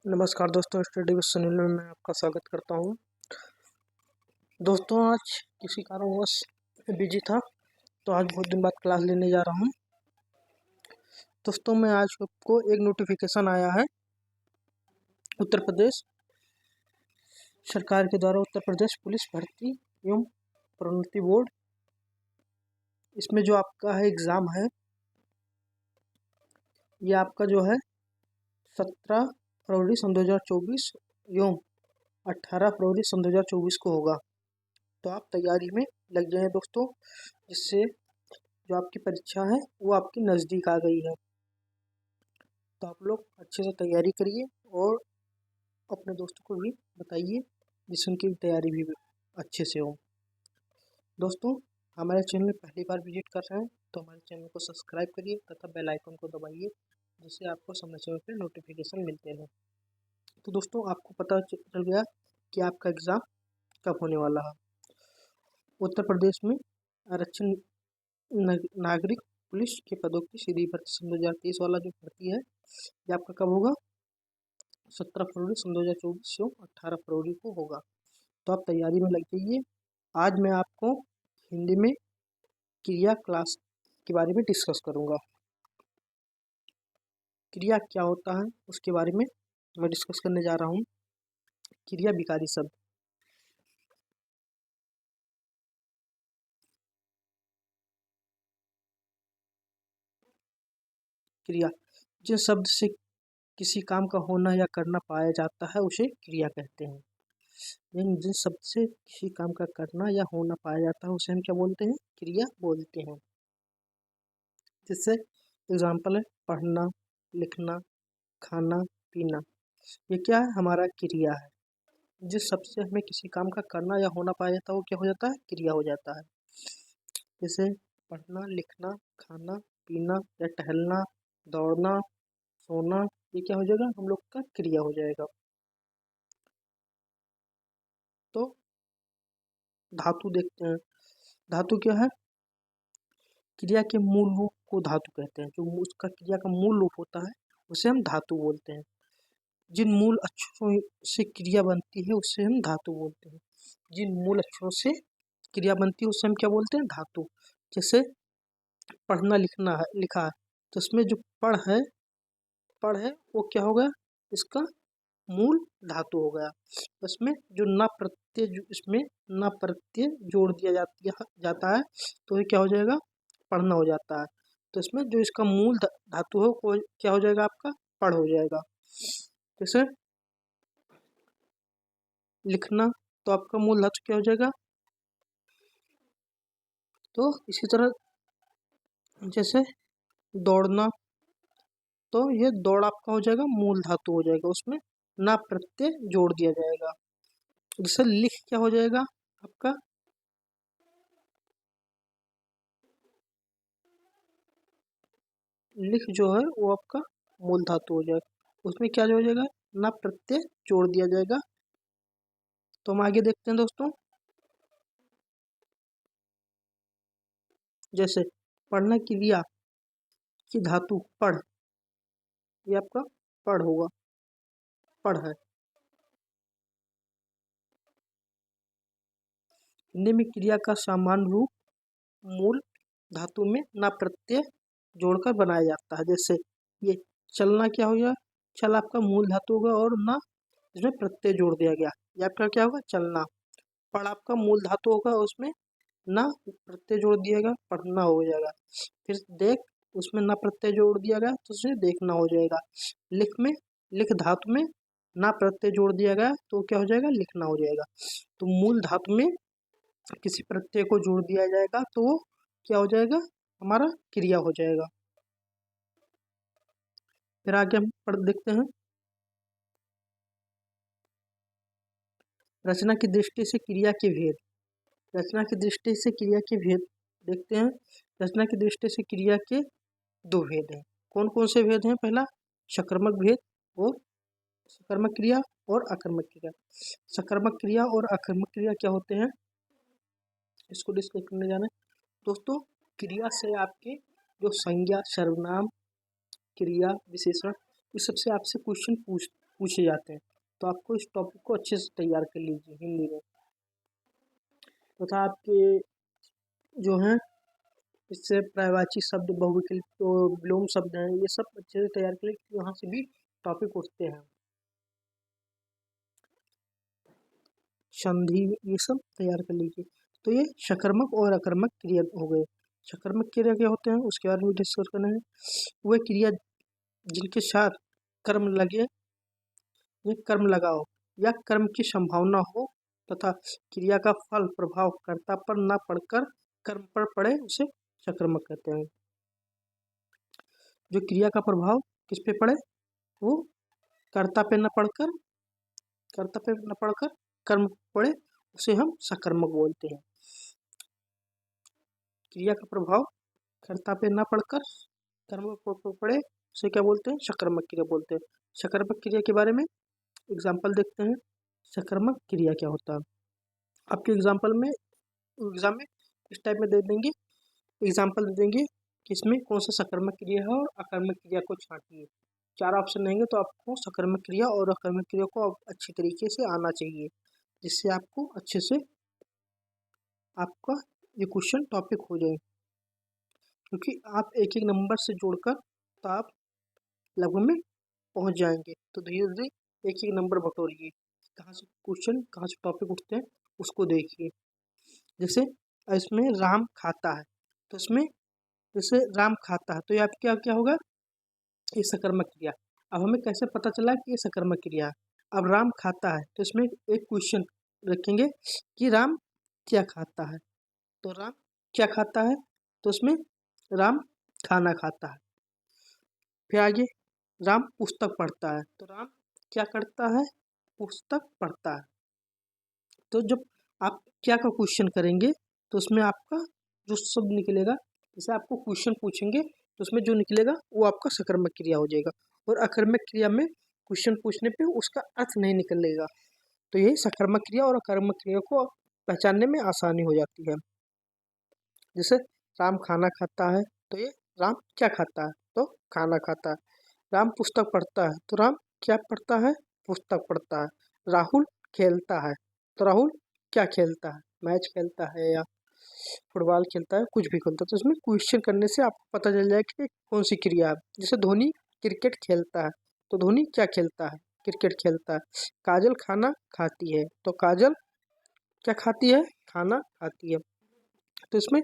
नमस्कार दोस्तों, study with Sunil में मैं आपका स्वागत करता हूं। दोस्तों, आज किसी कारणवश बिजी था तो आज बहुत दिन बाद क्लास लेने जा रहा हूं। दोस्तों, मैं आज आपको एक नोटिफिकेशन आया है उत्तर प्रदेश सरकार के द्वारा, उत्तर प्रदेश पुलिस भर्ती एवं प्रोन्नति बोर्ड। इसमें जो आपका है एग्ज़ाम है, ये आपका जो है 17 फरवरी सन 2024 एवं 18 फरवरी सन 2024 को होगा। तो आप तैयारी में लग जाएं दोस्तों, जिससे जो आपकी परीक्षा है वो आपकी नज़दीक आ गई है। तो आप लोग अच्छे से तैयारी करिए और अपने दोस्तों को भी बताइए जिससे उनकी तैयारी भी अच्छे से हो। दोस्तों, हमारे चैनल में पहली बार विजिट कर रहे हैं तो हमारे चैनल को सब्सक्राइब करिए तथा बेल आइकन को दबाइए, जिससे आपको समय समय पर नोटिफिकेशन मिलते हैं। तो दोस्तों, आपको पता चल गया कि आपका एग्ज़ाम कब होने वाला है। उत्तर प्रदेश में आरक्षण नागरिक पुलिस के पदों की सीधी भर्ती सन 2023 वाला जो भर्ती है, ये आपका कब होगा? 17 फरवरी सन 2024 से 18 फरवरी को होगा। तो आप तैयारी में लग जाइए। आज मैं आपको हिंदी में क्रिया क्लास के बारे में डिस्कस करूँगा। क्रिया क्या होता है उसके बारे में मैं डिस्कस करने जा रहा हूँ। क्रिया विकारी शब्द। क्रिया जिस शब्द से किसी काम का होना या करना पाया जाता है उसे क्रिया कहते हैं। यानी जिस शब्द से किसी काम का करना या होना पाया जाता है उसे हम क्या बोलते हैं? क्रिया बोलते हैं। जिससे एग्जाम्पल है पढ़ना, लिखना, खाना, पीना। ये क्या है? हमारा क्रिया है। जिस शब्द से हमें किसी काम का करना या होना पाया जाता है वो क्या हो जाता है? क्रिया हो जाता है। जैसे पढ़ना, लिखना, खाना, पीना या टहलना, दौड़ना, सोना, ये क्या हो जाएगा? हम लोग का क्रिया हो जाएगा। तो धातु देखते हैं। धातु क्या है? क्रिया के मूल रूप को धातु कहते हैं। जो उसका क्रिया का मूल रूप होता है उसे हम धातु बोलते हैं। जिन मूल अक्षरों से क्रिया बनती है उसे हम धातु बोलते हैं। जिन मूल अक्षरों से क्रिया बनती है उसे हम क्या बोलते हैं? धातु। जैसे पढ़ना लिखना है, लिखा है, तो इसमें जो पढ़ है वो क्या होगा? इसका मूल धातु हो गया। इसमें जो न प्रत्यय इसमें न प्रत्यय जोड़ दिया जाता है तो ये क्या हो जाएगा? पढ़ना हो जाता है। तो इसमें जो इसका मूल धातु है वो क्या हो जाएगा? आपका पढ़ हो जाएगा। जैसे लिखना, तो आपका मूल धातु क्या हो जाएगा? तो इसी तरह जैसे दौड़ना, तो ये दौड़ आपका हो जाएगा, मूल धातु हो जाएगा, उसमें ना प्रत्यय जोड़ दिया जाएगा। जैसे लिख क्या हो जाएगा आपका? लिख जो है वो आपका मूल धातु हो जाएगा, उसमें क्या हो जाएगा? ना प्रत्यय जोड़ दिया जाएगा। तो हम आगे देखते हैं दोस्तों। जैसे पढ़ना क्रिया की धातु पढ़, ये आपका पढ़ होगा, पढ़ है। हिंदी में क्रिया का सामान्य रूप मूल धातु में ना प्रत्यय जोड़कर बनाया जाता है। जैसे ये चलना क्या हो गया? चल आपका मूल धातु होगा और ना इसमें प्रत्यय जोड़ दिया गया, ये आपका क्या होगा? चलना। पढ़ आपका मूल धातु होगा, उसमें ना प्रत्यय जोड़ दिया गया, पढ़ना हो जाएगा। फिर देख, उसमें ना प्रत्यय जोड़ दिया गया तो उसे देखना हो जाएगा। लिख में, लिख धातु में ना प्रत्यय जोड़ दिया गया तो क्या हो जाएगा? लिखना हो जाएगा। तो मूल धातु में किसी प्रत्यय को जोड़ दिया जाएगा तो वो क्या हो जाएगा? हमारा क्रिया हो जाएगा। फिर आगे हम पढ़ देखते हैं। रचना की दृष्टि से क्रिया के भेद। रचना की दृष्टि से क्रिया के भेद देखते हैं। रचना की दृष्टि से क्रिया के दो भेद हैं। कौन कौन से भेद हैं? पहला सकर्मक भेद और सकर्मक क्रिया और अकर्मक क्रिया। सकर्मक क्रिया और अकर्मक क्रिया क्या होते हैं, इसको डिस्कस करने जाना है। दोस्तों, क्रिया से आपके जो संज्ञा, सर्वनाम, क्रिया, विशेषण, इस सबसे आपसे क्वेश्चन पूछे जाते हैं। तो आपको इस टॉपिक को अच्छे से तैयार कर लीजिए हिंदी में तथा आपके जो हैं इससे पर्यायवाची शब्द, बहुविकल्पी और विलोम शब्द हैं, ये सब अच्छे से तैयार कर लीजिए, यहाँ से भी टॉपिक उठते हैं। संधि ये सब तैयार कर लीजिए। तो ये सकर्मक और अकर्मक क्रिया हो गए। सकर्मक क्रिया क्या होते हैं उसके बारे में डिस्कस करना है। वह क्रिया जिनके साथ कर्म लगे या कर्म लगाओ या कर्म की संभावना हो तथा क्रिया का फल प्रभाव कर्ता पर न पड़कर कर्म पर पड़े उसे सकर्मक कहते हैं। जो क्रिया का प्रभाव किस पे पड़े वो कर्ता पे न पड़कर कर्म पड़े उसे हम सकर्मक बोलते हैं। क्रिया का प्रभाव कर्ता पे न पड़कर कर्म पर पड़े उसे क्या बोलते हैं, सकर्मक क्रिया बोलते हैं। सकर्मक क्रिया के बारे में एग्जाम्पल देखते हैं। सकर्मक क्रिया क्या होता है आपके एग्जाम में इस टाइप में दे देंगे, एग्जाम्पल दे देंगे कि इसमें कौन सा सकर्मक क्रिया है और अकर्मक क्रिया को छांटिए। 4 ऑप्शन रहेंगे तो आपको सकर्मक क्रिया और अकर्मक क्रिया को अच्छी तरीके से आना चाहिए, जिससे आपको अच्छे से आपका ये क्वेश्चन टॉपिक हो जाए। क्योंकि आप एक एक नंबर से जोड़कर तो आप लगभग में पहुंच जाएंगे। तो धीरे धीरे एक एक नंबर बटोरिए, कहाँ से क्वेश्चन कहाँ से टॉपिक उठते हैं उसको देखिए। जैसे इसमें राम खाता है, तो इसमें जैसे राम खाता है तो ये आप क्या क्या होगा, ये सकर्मक क्रिया। अब हमें कैसे पता चला कि ये सकर्मक क्रिया है। अब राम खाता है तो इसमें एक क्वेश्चन रखेंगे कि राम क्या खाता है। तो राम क्या खाता है तो उसमें राम खाना खाता है। फिर आगे राम पुस्तक पढ़ता है तो राम क्या करता है, पुस्तक पढ़ता है। तो जब आप क्या का क्वेश्चन करेंगे तो उसमें आपका जो शब्द निकलेगा, जैसे आपको क्वेश्चन पूछेंगे तो उसमें जो निकलेगा वो आपका सकर्मक क्रिया हो जाएगा। और अकर्मक क्रिया में क्वेश्चन पूछने पे उसका अर्थ नहीं निकलेगा। तो यही सकर्मक क्रिया और अकर्मक क्रिया को पहचानने में आसानी हो जाती है। जैसे राम खाना खाता है तो ये राम क्या खाता है तो खाना खाता है। राम पुस्तक पढ़ता है तो राम क्या पढ़ता है, पुस्तक पढ़ता है। राहुल खेलता है तो राहुल क्या खेलता है, मैच खेलता है या फुटबॉल खेलता है, कुछ भी खेलता है। तो इसमें क्वेश्चन करने से आपको पता चल जाएगा कि कौन सी क्रिया है। जैसे धोनी क्रिकेट खेलता है तो धोनी क्या खेलता है, क्रिकेट खेलता है। काजल खाना खाती है तो काजल क्या खाती है, खाना खाती है। तो इसमें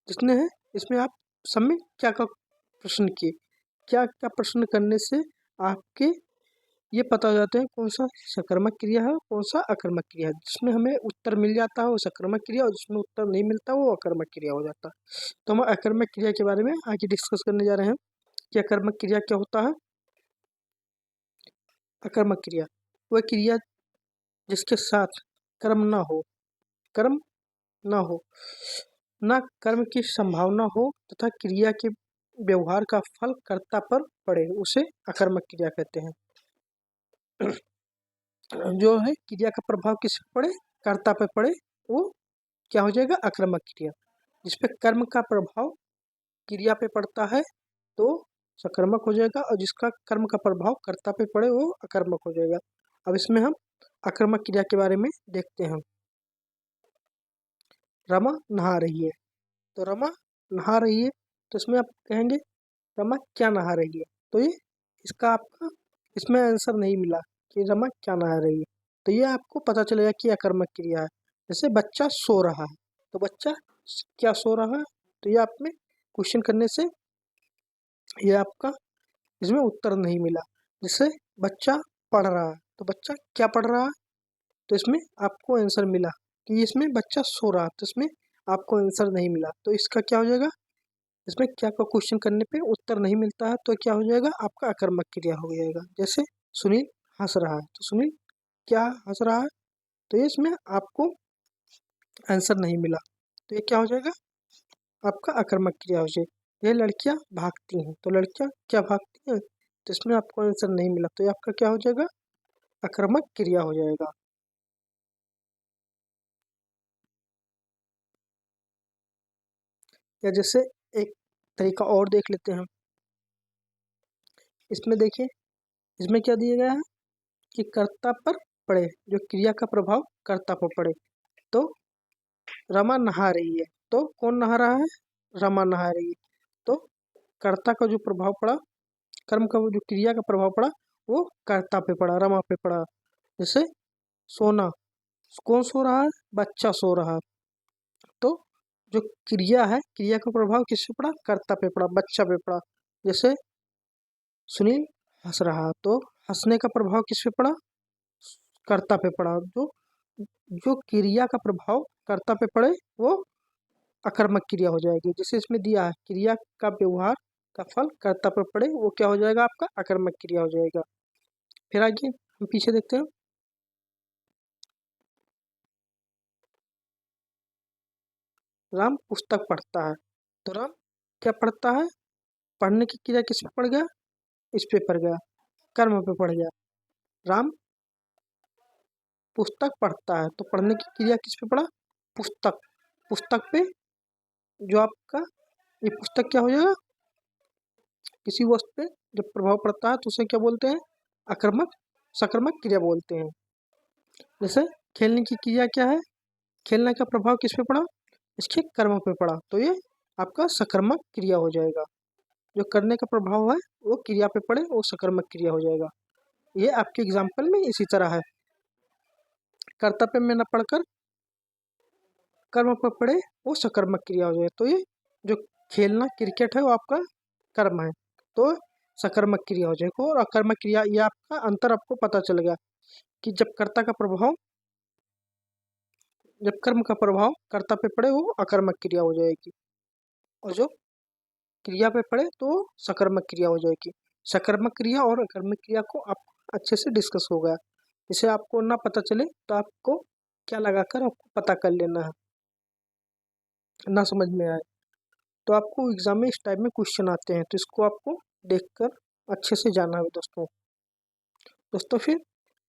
जितने हैं इसमें आप सब में क्या क्या प्रश्न किए, क्या क्या प्रश्न करने से आपके ये पता हो जाता है कौन सा सकर्मक क्रिया है कौन सा अकर्मक क्रिया है। जिसमें हमें उत्तर मिल जाता है वो सकर्मक क्रिया और जिसमें उत्तर नहीं मिलता वो अकर्मक क्रिया हो जाता है। तो हम अकर्मक क्रिया के बारे में आगे डिस्कस करने जा रहे हैं कि अकर्मक क्रिया क्या होता है। अकर्मक क्रिया वह क्रिया जिसके साथ कर्म ना हो, कर्म ना हो, ना कर्म की संभावना हो तथा क्रिया के व्यवहार का फल कर्ता पर पड़े उसे अकर्मक क्रिया कहते हैं। जो है क्रिया का प्रभाव किस पे पड़े, कर्ता पे पड़े, वो क्या हो जाएगा, अकर्मक क्रिया। जिसपे कर्म का प्रभाव क्रिया पे पड़ता है तो सकर्मक हो जाएगा और जिसका कर्म का प्रभाव कर्ता पे पड़े वो अकर्मक हो जाएगा। अब इसमें हम अकर्मक क्रिया के बारे में देखते हैं। रमा नहा रही है तो रमा नहा रही है तो इसमें आप कहेंगे रमा क्या नहा रही है। तो ये इसका आपका इसमें आंसर नहीं मिला कि रमा क्या नहा रही है। तो ये आपको पता चलेगा कि अकर्मक क्रिया है। जैसे बच्चा सो रहा है तो बच्चा क्या सो रहा है, तो ये आप में क्वेश्चन करने से ये आपका इसमें उत्तर नहीं मिला। जैसे बच्चा पढ़ रहा है तो बच्चा क्या पढ़ रहा है, तो इसमें आपको आंसर मिला कि इसमें बच्चा सो रहा है तो इसमें आपको आंसर नहीं मिला। तो इसका क्या हो जाएगा, इसमें क्या का क्वेश्चन करने पे उत्तर नहीं मिलता है तो क्या हो जाएगा आपका अकर्मक क्रिया हो जाएगा। जैसे सुनील हंस रहा है तो सुनील क्या हंस रहा है, तो ये इसमें आपको आंसर नहीं मिला तो ये क्या हो जाएगा आपका अकर्मक क्रिया हो जाएगी। ये लड़कियां भागती हैं तो लड़कियां क्या भागती हैं, तो इसमें आपको आंसर नहीं मिला तो ये आपका क्या हो जाएगा अकर्मक क्रिया हो जाएगा। या जैसे एक तरीका और देख लेते हैं। इसमें देखिए इसमें क्या दिया गया है कि कर्ता पर पड़े, जो क्रिया का प्रभाव कर्ता पर पड़े। तो रमा नहा रही है, तो कौन नहा रहा है? रमा नहा रही है। तो कर्ता का जो प्रभाव पड़ा, कर्म का जो क्रिया का प्रभाव पड़ा, वो कर्ता पे पड़ा, रमा पे पड़ा। जैसे सोना, कौन सो रहा है? बच्चा सो रहा है। तो जो क्रिया है, क्रिया का प्रभाव किस पे पड़ा? कर्ता पे पड़ा, बच्चा पे पड़ा। जैसे सुनील हंस रहा, तो हंसने का प्रभाव किस पे पड़ा? कर्ता पे पड़ा। जो जो क्रिया का प्रभाव कर्ता पे पड़े वो अकर्मक क्रिया हो जाएगी। जैसे इसमें दिया है क्रिया का व्यवहार का फल कर्ता पर पड़े, वो क्या हो जाएगा? आपका अकर्मक क्रिया हो जाएगा। फिर आगे हम पीछे देखते हैं। राम पुस्तक पढ़ता है, तो राम क्या पढ़ता है? पढ़ने की क्रिया किस पे पड़ गया? इस पे पड़ गया, कर्म पे पड़ गया। राम पुस्तक पढ़ता है, तो पढ़ने की क्रिया किस पे पड़ा? पुस्तक, पुस्तक पे जो आपका ये पुस्तक क्या हो जाएगा? किसी वस्तु पे जब प्रभाव पड़ता है तो उसे क्या बोलते हैं? आक्रामक सकारात्मक क्रिया बोलते हैं। जैसे खेलने की क्रिया क्या है? खेलने का प्रभाव किस पे पड़ा? इसके कर्म पे पड़ा, तो ये आपका सकारात्मक क्रिया हो जाएगा। जो करने का प्रभाव है वो क्रिया पे पड़े, वो सकारात्मक क्रिया हो जाएगा। ये आपके एग्जाम्पल में इसी तरह है, कर्तव्य में न पढ़कर कर्म पर पड़े वो सकर्मक क्रिया हो जाए। तो ये जो खेलना क्रिकेट है वो आपका कर्म है, तो सकर्मक क्रिया हो जाएगा। और अकर्मक क्रिया, ये आपका अंतर आपको पता चल गया कि जब कर्ता का प्रभाव, जब कर्म का प्रभाव कर्ता पे पड़े वो अकर्मक क्रिया हो जाएगी, और जो क्रिया पे पड़े तो सकर्मक क्रिया हो जाएगी। सकर्मक क्रिया और अकर्मक क्रिया को आप अच्छे से डिस्कस हो गया। इसे आपको ना पता चले तो आपको क्या लगाकर आपको पता कर लेना है, ना समझ में आए तो आपको एग्जाम में इस टाइप में क्वेश्चन आते हैं, तो इसको आपको देखकर अच्छे से जाना है दोस्तों। दोस्तों फिर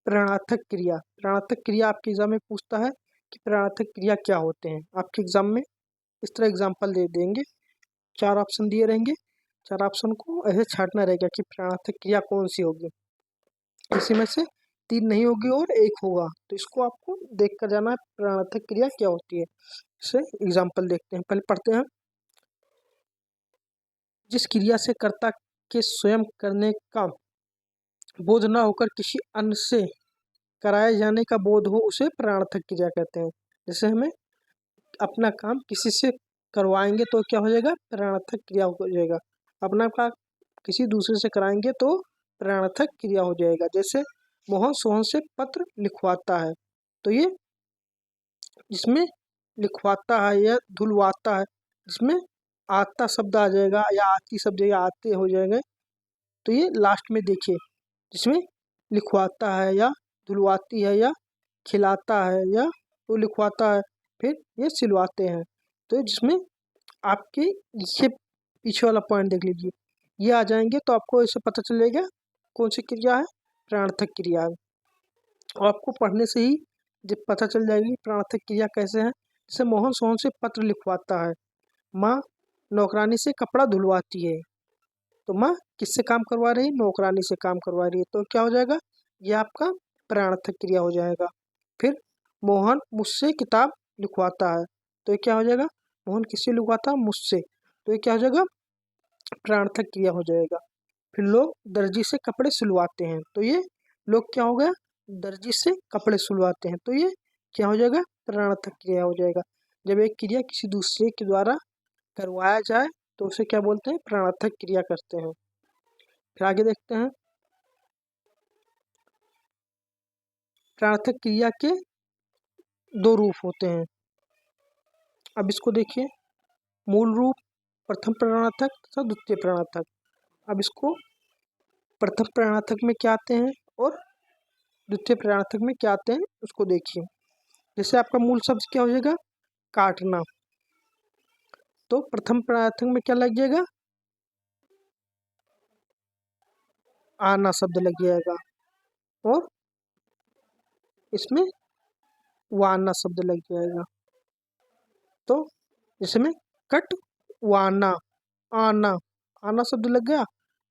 प्रेरणार्थक क्रिया, प्रेरणार्थक क्रिया आपके एग्जाम में पूछता है कि प्रेरणार्थक क्रिया क्या होते हैं। आपके एग्जाम में इस तरह एग्जाम्पल दे देंगे, 4 ऑप्शन दिए रहेंगे, 4 ऑप्शन को ऐसे छांटना रहेगा कि प्रेरणार्थक क्रिया कौन सी होगी। इसी में से 3 नहीं होगी और 1 होगा, तो इसको आपको देख कर जाना है प्रेरणार्थक क्रिया क्या होती है। इसे एग्जाम्पल देखते हैं, पहले पढ़ते हैं। जिस क्रिया से कर्ता के स्वयं करने का बोध न होकर किसी अन्य से कराए जाने का बोध हो, उसे प्रेरणार्थक क्रिया कहते हैं। जैसे हमें अपना काम किसी से करवाएंगे तो क्या हो जाएगा? प्रेरणार्थक क्रिया हो जाएगा। अपना काम किसी दूसरे से कराएंगे तो प्रेरणार्थक क्रिया हो जाएगा। जैसे मोहन सोहन से पत्र लिखवाता है, तो ये जिसमें लिखवाता है या धुलवाता है, जिसमें आता शब्द आ जाएगा या आती शब्द या आते हो जाएंगे, तो ये लास्ट में देखिए, जिसमें लिखवाता है या धुलवाती है या खिलाता है या वो लिखवाता है, फिर ये सिलवाते हैं, तो जिसमें आपके ये पीछे वाला पॉइंट देख लीजिए, ये आ जाएंगे तो आपको ऐसे पता चलेगा कौन सी क्रिया है? प्राणार्थक क्रिया है। और आपको पढ़ने से ही जब पता चल जाएगी प्राणार्थक क्रिया कैसे है। जैसे मोहन सोहन से पत्र लिखवाता है, माँ नौकरानी से कपड़ा धुलवाती है, तो माँ किससे काम करवा रही है? नौकरानी से काम करवा रही है, तो क्या हो जाएगा? ये आपका प्राणार्थक क्रिया हो जाएगा। फिर मोहन मुझसे किताब लिखवाता है, तो ये क्या हो जाएगा? मोहन किससे लिखवाता है? मुझसे, तो ये क्या हो जाएगा? प्राणार्थक क्रिया हो जाएगा। फिर लोग दर्जी से कपड़े सिलवाते हैं, तो ये लोग क्या हो गया? दर्जी से कपड़े सिलवाते हैं, तो ये क्या हो जाएगा? प्राणार्थक क्रिया हो जाएगा। जब एक क्रिया किसी दूसरे के द्वारा करवाया जाए तो उसे क्या बोलते हैं? प्राणार्थक क्रिया करते हैं। फिर आगे देखते हैं, प्राणार्थक क्रिया के 2 रूप होते हैं। अब इसको देखिए, मूल रूप, प्रथम प्राणार्थक तथा द्वितीय प्राणार्थक। अब इसको प्रथम प्राणार्थक में क्या आते हैं और द्वितीय प्राणार्थक में क्या आते हैं उसको देखिए। जैसे आपका मूल शब्द क्या हो जाएगा? काटना, तो प्रथम प्राणार्थक में क्या लग जाएगा? आना शब्द लग जाएगा, और इसमें वाना शब्द लग जाएगा। तो इसमें कट वाना, आना, आना शब्द लग गया,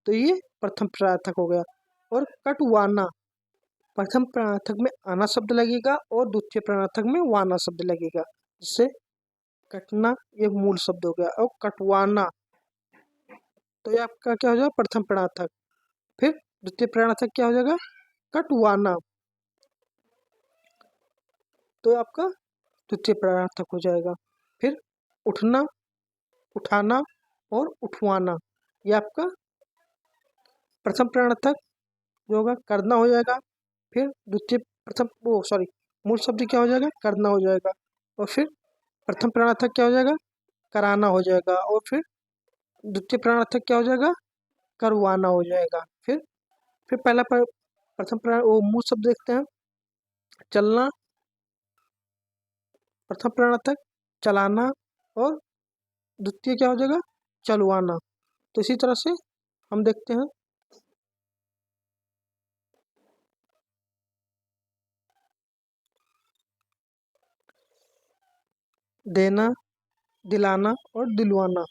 तो ये प्रथम प्रार्थक हो गया। और कट वाना, प्रथम प्राणार्थक में आना शब्द लगेगा और द्वितीय प्राणार्थक में वाना शब्द लगेगा। जिससे कटना ये मूल शब्द हो गया और कटवाना तो ये आपका क्या हो जाएगा प्रथम प्राणार्थक। फिर द्वितीय प्राणार्थक क्या हो जाएगा कटवाना तो आपका द्वितीय प्राणार्थक हो जाएगा। फिर उठना उठाना और उठवाना ये आपका प्रथम प्राणार्थक जो होगा करना हो जाएगा। फिर द्वितीय प्रथम मूल शब्द क्या हो जाएगा करना हो जाएगा और फिर प्रथम प्राणार्थक क्या हो जाएगा कराना हो जाएगा और फिर द्वितीय प्राणार्थक क्या हो जाएगा करवाना हो जाएगा। फिर प्रथम वो मूल शब्द देखते हैं चलना प्रथम प्राणार्थक चलाना और द्वितीय क्या हो जाएगा चलवाना। तो इसी तरह से हम देखते हैं देना दिलाना और दिलवाना,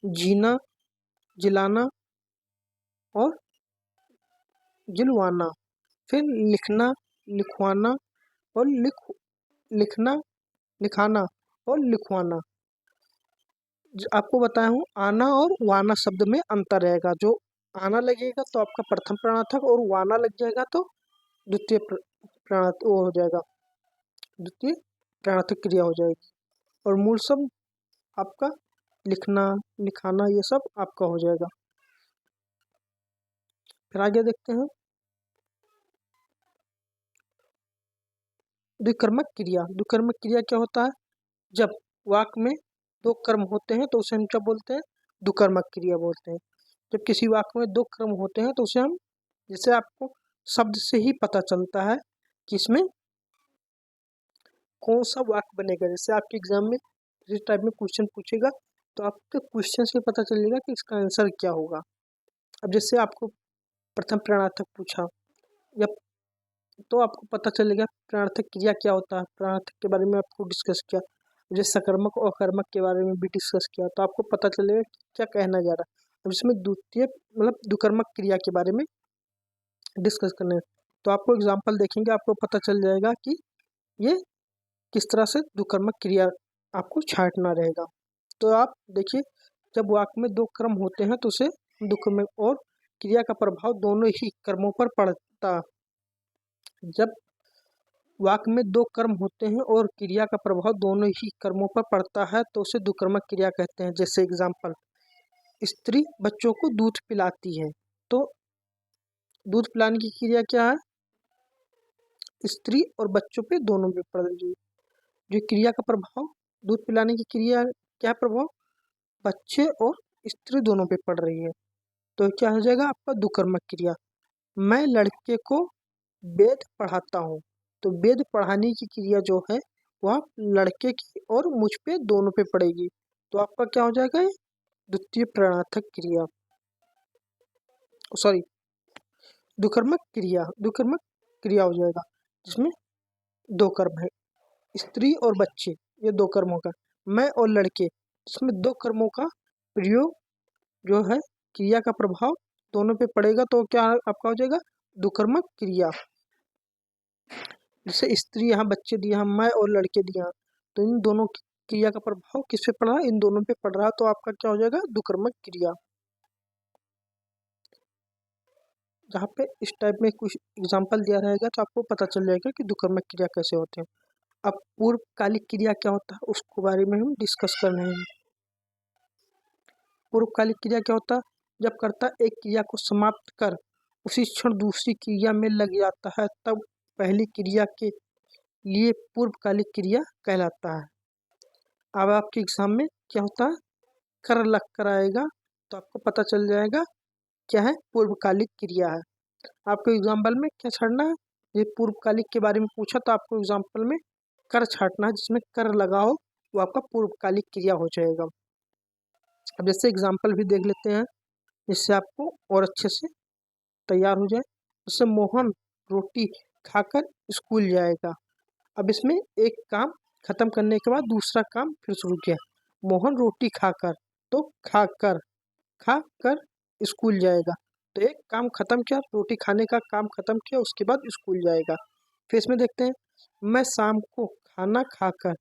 जीना जिलाना और जिलवाना, फिर लिखना लिखवाना और लिखना लिखाना और लिखवाना। आपको बताया हूँ आना और वाना शब्द में अंतर रहेगा। जो आना लगेगा तो आपका प्रथम प्राणार्थक और वाना लग जाएगा तो द्वितीय प्राणार्थक वो हो जाएगा द्वितीय प्राणार्थक क्रिया हो जाएगी और मूल शब्द आपका लिखना लिखाना ये सब आपका हो जाएगा। फिर आगे देखते हैं द्विकर्मक क्रिया। द्विकर्मक क्रिया क्या होता है जब वाक्य में दो कर्म होते हैं तो उसे हम क्या बोलते हैं द्विकर्मक क्रिया बोलते हैं। जब किसी वाक्य में दो कर्म होते हैं तो उसे हम जैसे आपको शब्द से ही पता चलता है कि इसमें कौन सा वाक्य बनेगा। जैसे आपके एग्जाम में इस टाइप में क्वेश्चन पूछेगा तो आपके क्वेश्चन से पता चलेगा कि इसका आंसर क्या होगा। अब जैसे आपको प्रथम प्राणार्थक पूछा या तो आपको पता चलेगा प्राणार्थक क्रिया क्या होता है। प्राणार्थक के बारे में आपको डिस्कस किया, जैसे सकर्मक और कर्मक के बारे में भी डिस्कस किया तो आपको पता चलेगा कि क्या कहना जा रहा है। अब इसमें द्वितीय मतलब द्विकर्मक क्रिया के बारे में डिस्कस करना है तो आपको एग्जाम्पल देखेंगे आपको पता चल जाएगा कि ये किस तरह से द्विकर्मक क्रिया आपको छांटना रहेगा। तो आप देखिए जब वाक्य में दो कर्म होते हैं तो उसे द्विकर्मक और क्रिया का प्रभाव दोनों ही कर्मों पर पड़ता। जब वाक्य में दो कर्म होते हैं और क्रिया का प्रभाव दोनों ही कर्मों पर पड़ता है तो उसे द्विकर्मक क्रिया कहते हैं। जैसे एग्जाम्पल स्त्री बच्चों को दूध पिलाती है तो दूध पिलाने की क्रिया क्या है स्त्री और बच्चों पे दोनों पे पड़ रही है। जो क्रिया का प्रभाव दूध पिलाने की क्रिया क्या प्रभाव बच्चे और स्त्री दोनों पे पड़ रही है तो क्या हो जाएगा आपका द्विकर्मक क्रिया। मैं लड़के को वेद पढ़ाता हूँ तो वेद पढ़ाने की क्रिया जो है वह लड़के की और मुझ पे दोनों पे पड़ेगी तो आपका क्या हो जाएगा द्वितीय प्राणार्थक क्रिया द्विकर्मक क्रिया हो जाएगा जिसमें दो कर्म है स्त्री और बच्चे ये दो कर्मों का मैं और लड़के इसमें दो कर्मों का प्रयोग जो है क्रिया का प्रभाव दोनों पे पड़ेगा तो क्या आपका हो जाएगा द्विकर्मक क्रिया। जैसे स्त्री यहाँ बच्चे दिया यहाँ मैं और लड़के दिया तो इन दोनों की क्रिया का प्रभाव किस पे पड़ रहा है इन दोनों पे पड़ रहा है तो आपका क्या हो जाएगा द्विकर्मक क्रिया। जहाँ पे इस टाइप में कुछ एग्जाम्पल दिया रहेगा तो आपको पता चल जाएगा कि द्विकर्मक क्रिया कैसे होते हैं। अब पूर्वकालिक क्रिया क्या होता है उसके बारे में हम डिस्कस कर रहे हैं। पूर्वकालिक क्रिया क्या होता है जब कर्ता एक क्रिया को समाप्त कर उसी क्षण दूसरी क्रिया में लग जाता है तब पहली क्रिया के लिए पूर्वकालिक क्रिया कहलाता है। अब आपके एग्जाम में क्या होता है कर लग कर आएगा तो आपको पता चल जाएगा क्या है पूर्वकालिक क्रिया है। आपको एग्जाम्पल में क्या छाड़ना है ये पूर्वकालिक के बारे में पूछा तो आपको एग्जाम्पल में कर छाटना है जिसमें कर लगा हो वो आपका पूर्वकालिक क्रिया हो जाएगा। अब जैसे एग्जाम्पल भी देख लेते हैं जिससे आपको और अच्छे से तैयार हो जाए। जैसे मोहन रोटी खाकर स्कूल जाएगा। अब इसमें एक काम खत्म करने के बाद दूसरा काम फिर शुरू किया मोहन रोटी खाकर तो खाकर स्कूल जाएगा तो एक काम खत्म किया, रोटी खाने का काम खत्म किया, उसके बाद स्कूल जाएगा। फिर इसमें देखते हैं, मैं शाम को खाना खाकर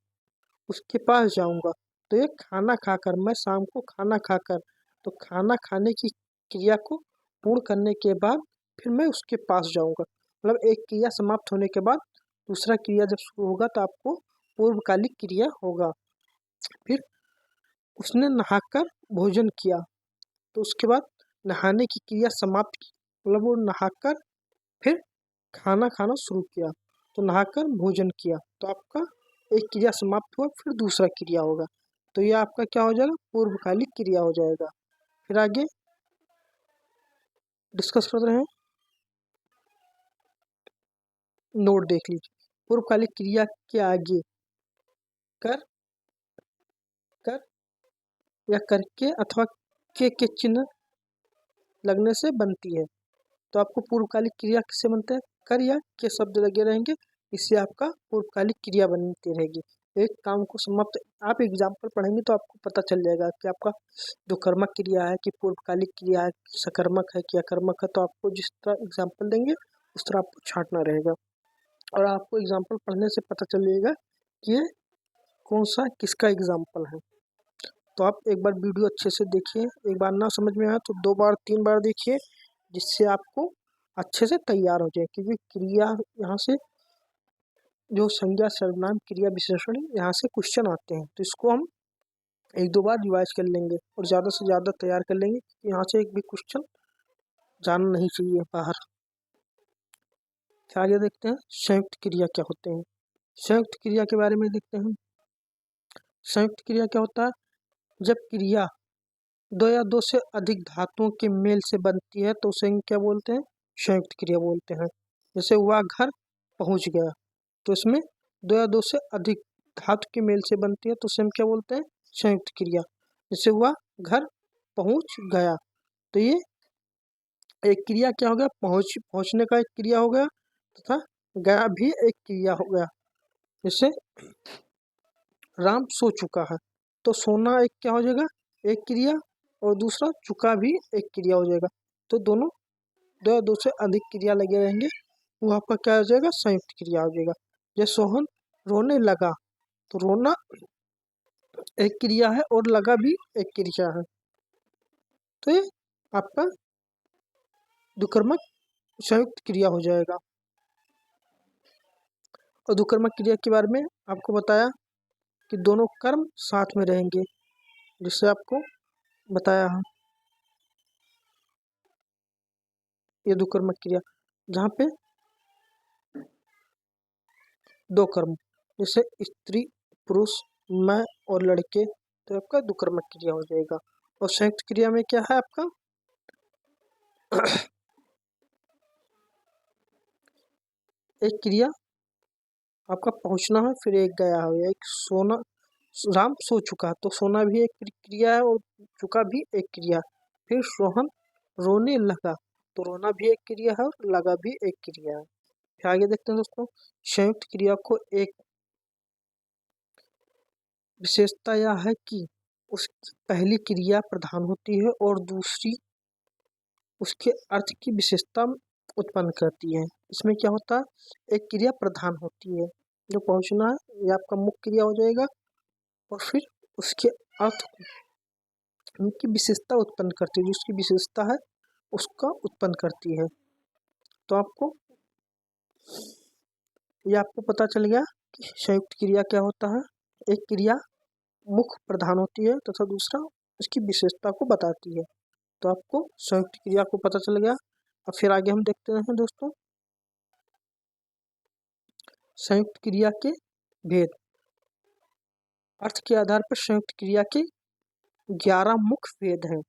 उसके पास जाऊंगा। तो ये खाना खाकर, मैं शाम को खाना खाकर, तो खाना खाने की क्रिया को पूर्ण करने के बाद फिर मैं उसके पास जाऊंगा। मतलब एक क्रिया समाप्त होने के बाद दूसरा क्रिया जब शुरू होगा तो आपको पूर्वकालिक क्रिया होगा। फिर उसने नहाकर भोजन किया, तो उसके बाद नहाने की क्रिया समाप्त की, मतलब वो नहाकर फिर खाना खाना शुरू किया, तो नहाकर भोजन किया, तो आपका एक क्रिया समाप्त हुआ, फिर दूसरा क्रिया होगा। तो ये आपका क्या हो जाएगा, पूर्वकालिक क्रिया हो जाएगा। फिर आगे डिस्कस कर रहे हैं, नोट देख लीजिए। पूर्वकालिक क्रिया के आगे कर, कर या करके अथवा के चिन्ह लगने से बनती है। तो आपको पूर्वकालिक क्रिया किससे बनता है, कर या के शब्द लगे रहेंगे, इससे आपका पूर्वकालिक क्रिया बनती रहेगी। एक काम को समाप्त, आप एग्जाम्पल पढ़ेंगे तो आपको पता चल जाएगा कि आपका जो कर्मक क्रिया है कि पूर्वकालिक क्रिया है, सकर्मक है कि अकर्मक है। तो आपको जिस तरह एग्जाम्पल देंगे उस तरह आपको छांटना रहेगा, और आपको एग्जाम्पल पढ़ने से पता चल जाएगा कि ये कौन सा किसका एग्जाम्पल है। तो आप एक बार वीडियो अच्छे से देखिए, एक बार ना समझ में आया तो 2 बार 3 बार देखिए, जिससे आपको अच्छे से तैयार हो जाए। क्योंकि क्रिया यहाँ से जो संज्ञा सर्वनाम क्रिया विशेषण यहाँ से क्वेश्चन आते हैं, तो इसको हम 1-2 बार रिवाइज कर लेंगे और ज़्यादा से ज़्यादा तैयार कर लेंगे। यहाँ से एक भी क्वेश्चन जाना नहीं चाहिए बाहर। आगे देखते हैं संयुक्त क्रिया क्या होते हैं। संयुक्त क्रिया के बारे में देखते हैं। संयुक्त क्रिया क्या होता है, जब क्रिया 2 या 2 से अधिक धातुओं के मेल से बनती है तो उसे हम क्या बोलते हैं, संयुक्त क्रिया बोलते हैं। जैसे वह घर पहुंच गया, तो इसमें 2 या 2 से अधिक धातु के मेल से बनती है तो उसे हम क्या बोलते हैं, संयुक्त क्रिया। जैसे वह घर पहुंच गया, तो ये एक क्रिया क्या हो गया, पहुंचने का एक क्रिया हो गया, तथा गया भी एक क्रिया हो गया। जैसे राम सो चुका है, तो सोना एक क्या हो जाएगा, एक क्रिया, और दूसरा चुका भी एक क्रिया हो जाएगा। तो दोनों 2 या 2 से अधिक क्रिया लगे रहेंगे, वो आपका क्या हो जाएगा, संयुक्त क्रिया हो जाएगा। जैसे सोहन रोने लगा, तो रोना एक क्रिया है और लगा भी एक क्रिया है, तो ये आपका दुकर्मक संयुक्त क्रिया हो जाएगा। और दुकर्मक क्रिया के बारे में आपको बताया कि दोनों कर्म साथ में रहेंगे, जिससे आपको बताया है। ये दुकर्मक क्रिया जहाँ पे 2 कर्म, जैसे स्त्री पुरुष, मैं और लड़के, तो आपका दुकर्मक क्रिया हो जाएगा। और संयुक्त क्रिया में क्या है आपका एक क्रिया आपका पहुंचना है, फिर एक गया हो, एक सोना, राम सो चुका, तो सोना भी एक क्रिया है और चुका भी एक क्रिया। फिर सोहन रोने लगा, तो रोना भी एक क्रिया है और लगा भी एक क्रिया है। फिर आगे देखते हैं दोस्तों, संयुक्त क्रिया को एक विशेषता यह है कि उसकी पहली क्रिया प्रधान होती है और दूसरी उसके अर्थ की विशेषता उत्पन्न करती है। इसमें क्या होता है, एक क्रिया प्रधान होती है, जो पहुंचना है ये आपका मुख्य क्रिया हो जाएगा, और फिर उसके अर्थ उनकी विशेषता उत्पन्न करती है, जो उसकी विशेषता है उसका उत्पन्न करती है। तो आपको ये आपको पता चल गया कि संयुक्त क्रिया क्या होता है। एक क्रिया मुख्य प्रधान होती है तथा दूसरा उसकी विशेषता को बताती है। तो आपको संयुक्त क्रिया को पता चल गया। अब फिर आगे हम देखते हैं दोस्तों संयुक्त क्रिया के भेद। अर्थ के आधार पर संयुक्त क्रिया के 11 मुख्य भेद हैं।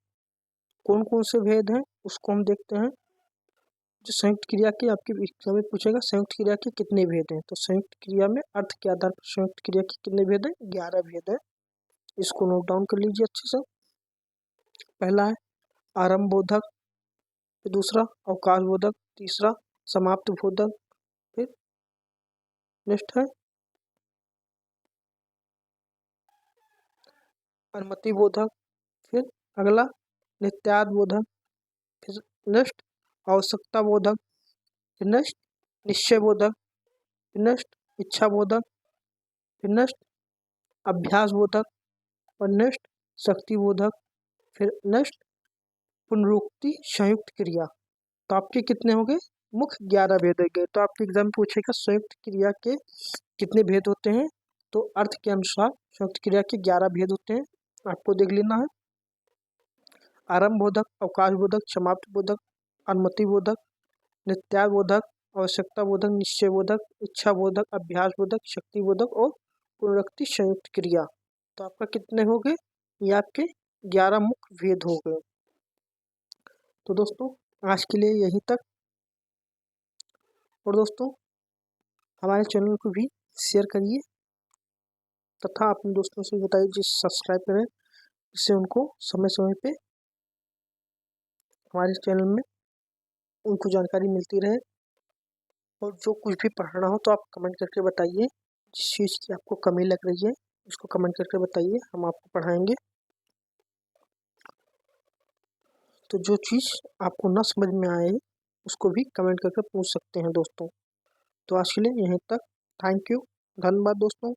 कौन कौन से भेद हैं उसको हम देखते हैं। जो संयुक्त क्रिया के आपके एग्जाम में पूछेगा संयुक्त क्रिया के कितने भेद हैं, तो संयुक्त क्रिया में अर्थ के आधार पर संयुक्त क्रिया के कितने भेद हैं, 11 भेद हैं। इसको नोट डाउन कर लीजिए अच्छे से। पहला है आरंभ बोधक, फिर दूसरा अवकाश बोधक, तीसरा समाप्त बोधक, फिर नेक्स्ट है अनुमति बोधक, फिर अगला नित्यार्थ बोधक, फिर नेक्स्ट आवश्यकता बोधक, फिर नेक्स्ट निश्चय बोधक, फिर नेक्स्ट इच्छा बोधक, फिर नेक्स्ट अभ्यास बोधक और नेक्स्ट शक्ति बोधक, फिर नेक्स्ट पुनरुक्ति संयुक्त क्रिया। तो आपके कितने हो गए? मुख्य 11 भेद हो गए। तो आपके एग्जाम पूछेगा संयुक्त क्रिया के कितने भेद होते हैं, तो अर्थ के अनुसार संयुक्त क्रिया के 11 भेद होते हैं, आपको देख लेना है। आरंभ बोधक, अवकाश बोधक, समाप्ति बोधक, अनुमति बोधक, नित्यार्थ बोधक, आवश्यकता बोधक, निश्चय बोधक, इच्छा बोधक, अभ्यास बोधक, शक्ति बोधक और पुनरुक्ति संयुक्त क्रिया। तो आपका कितने हो गए? ये आपके 11 मुख्य भेद हो गए। तो दोस्तों आज के लिए यहीं तक, और दोस्तों हमारे चैनल को भी शेयर करिए तथा अपने दोस्तों से बताइए जिस सब्सक्राइब करें, जिससे उनको समय समय पे हमारे चैनल में उनको जानकारी मिलती रहे। और जो कुछ भी पढ़ना हो तो आप कमेंट करके बताइए, जिस चीज़ की आपको कमी लग रही है उसको कमेंट करके बताइए, हम आपको पढ़ाएंगे। तो जो चीज़ आपको ना समझ में आए उसको भी कमेंट करके पूछ सकते हैं दोस्तों। तो आज के लिए यहीं तक, थैंक यू, धन्यवाद दोस्तों।